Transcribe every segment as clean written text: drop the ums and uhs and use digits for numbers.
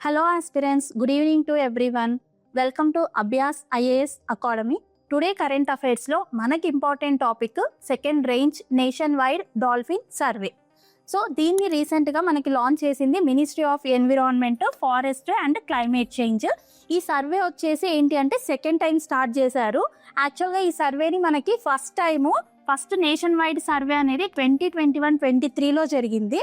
Hello aspirants, good evening to everyone. Welcome to Abhyas IAS Academy. Today current affairs లో మనకి important topic second range nation wide dolphin survey. So దీన్ని రీసెంట్గా మనకి launch చేసింది ministry of environment, forest and climate change. ఈ survey వచ్చేసి ఏంటి అంటే సెకండ్ టైం స్టార్ట్ చేశారు. యాక్చువల్గా ఈ సర్వేని మనకి ఫస్ట్ నేషన్ వైడ్ సర్వే అనేది 2021-23లో జరిగింది.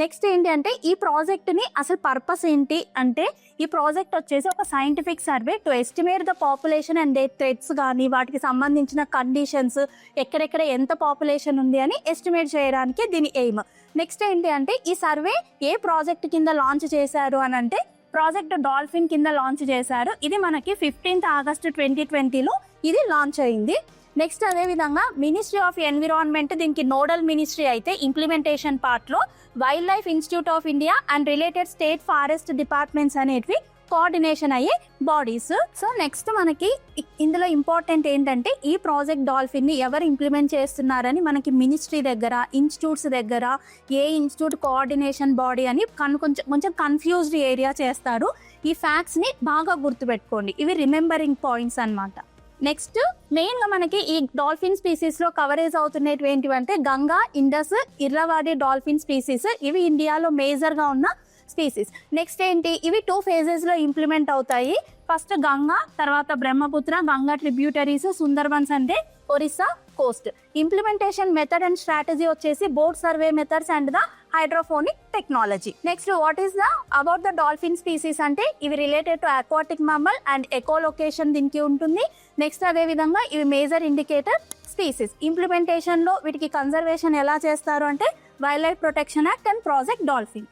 నెక్స్ట్ ఏంటి అంటే ఈ ప్రాజెక్ట్ని అసలు పర్పస్ ఏంటి అంటే ఈ ప్రాజెక్ట్ వచ్చేసి ఒక scientific survey to estimate the population and threats కానీ వాటికి సంబంధించిన కండిషన్స్, ఎక్కడెక్కడ ఎంత పాపులేషన్ ఉంది అని ఎస్టిమేట్ చేయడానికి దీని ఎయిమ్. నెక్స్ట్ ఏంటి అంటే ఈ సర్వే ఏ ప్రాజెక్ట్ కింద లాంచ్ చేశారు అని అంటే ప్రాజెక్ట్ డాల్ఫిన్ కింద లాంచ్ చేశారు. ఇది మనకి 15 ఆగస్టు 2020లో ఇది లాంచ్ అయింది. నెక్స్ట్ అదేవిధంగా మినిస్ట్రీ ఆఫ్ ఎన్విరాన్మెంట్ దీనికి నోడల్ మినిస్ట్రీ అయితే ఇంప్లిమెంటేషన్ పార్ట్లో wild life institute of India and related state forest departments అనేటివి కోఆర్డినేషన్ అయ్యే బాడీస్. సో నెక్స్ట్ మనకి ఇందులో ఇంపార్టెంట్ ఏంటంటే ఈ ప్రాజెక్ట్ డాల్ఫిన్ని ఎవరు ఇంప్లిమెంట్ చేస్తున్నారని మనకి మినిస్ట్రీ దగ్గర, ఇన్స్టిట్యూట్స్ దగ్గర ఏ ఇన్స్టిట్యూట్ కోఆర్డినేషన్ బాడీ అని కొంచెం కన్ఫ్యూజ్డ్ ఏరియా చేస్తారు. ఈ ఫ్యాక్ట్స్ని బాగా గుర్తుపెట్టుకోండి, ఇవి రిమెంబరింగ్ పాయింట్స్ అన్నమాట. నెక్స్ట్ మెయిన్గా మనకి ఈ డాల్ఫిన్ స్పీసీస్లో కవరేజ్ అవుతున్నవి ఏంటివంటే Ganga, Indus, Irrawaddy dolphin species. ఇవి ఇండియాలో మేజర్గా ఉన్న స్పీసీస్. నెక్స్ట్ ఏంటి, ఇవి 2 phases ఇంప్లిమెంట్ అవుతాయి. ఫస్ట్ గంగా, తర్వాత బ్రహ్మపుత్ర, గంగా ట్రిబ్యూటరీస్, సుందర్బన్స్ అంటే Orissa coast. Implementation method and strategy వచ్చేసి boat survey methods and the hydrophonic technology. Next what is about the dolphin species అంటే ఇవి related to aquatic mammal and echolocation దీనికి ఉంటుంది. నెక్స్ట్ అదేవిధంగా ఇవి మేజర్ ఇండికేటర్ స్పీసీస్. ఇంప్లిమెంటేషన్లో వీటికి కన్జర్వేషన్ ఎలా చేస్తారు అంటే wild life protection act and project dolphin.